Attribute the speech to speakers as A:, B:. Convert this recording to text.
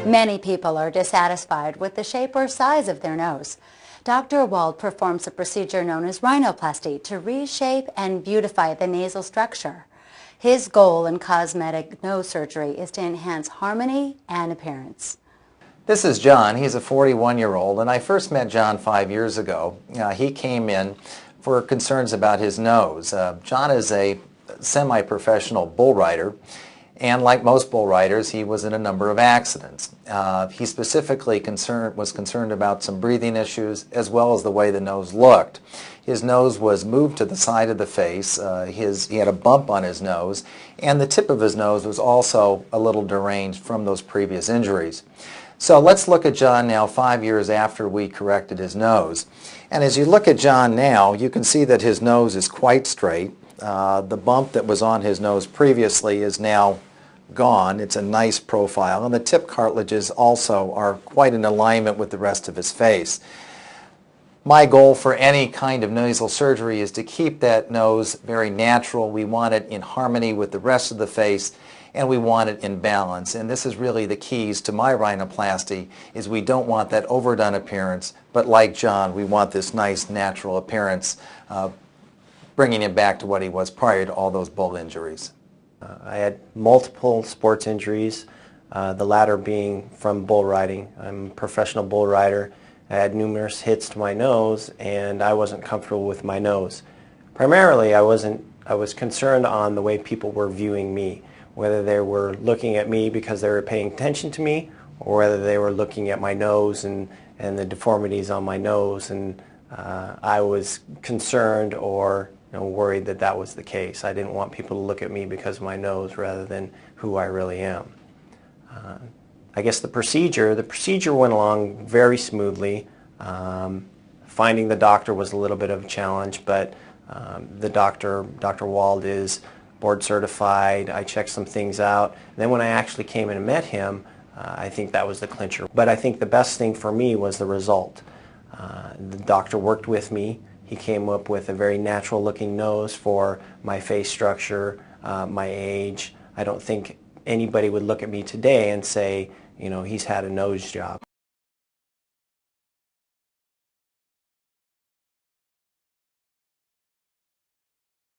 A: Many people are dissatisfied with the shape or size of their nose. Dr. Wald performs a procedure known as rhinoplasty to reshape and beautify the nasal structure. His goal in cosmetic nose surgery is to enhance harmony and appearance.
B: This is John. He's a 41-year-old, and I first met John 5 years ago. He came in for concerns about his nose. John is a semi-professional bull rider, and like most bull riders, he was in a number of accidents. He specifically was concerned about some breathing issues as well as the way the nose looked. His nose was moved to the side of the face. He had a bump on his nose, and the tip of his nose was also a little deranged from those previous injuries. So let's look at John now 5 years after we corrected his nose. And as you look at John now, you can see that his nose is quite straight. The bump that was on his nose previously is now gone. It's a nice profile, and the tip cartilages also are quite in alignment with the rest of his face. My goal for any kind of nasal surgery is to keep that nose very natural. We want it in harmony with the rest of the face, and we want it in balance. And this is really the keys to my rhinoplasty, is we don't want that overdone appearance, but like John, we want this nice natural appearance, bringing him back to what he was prior to all those bull injuries.
C: I had multiple sports injuries, the latter being from bull riding. I'm a professional bull rider. I had numerous hits to my nose, and I wasn't comfortable with my nose. Primarily, I was concerned on the way people were viewing me, whether they were looking at me because they were paying attention to me, or whether they were looking at my nose and the deformities on my nose, and I was concerned or worried that that was the case. I didn't want people to look at me because of my nose rather than who I really am. I guess the procedure went along very smoothly. Finding the doctor was a little bit of a challenge, but Dr. Wald is board certified. I checked some things out. And then when I actually came in and met him, I think that was the clincher. But I think the best thing for me was the result. The doctor worked with me. He came up with a very natural looking nose for my face structure, my age. I don't think anybody would look at me today and say, he's had a nose job.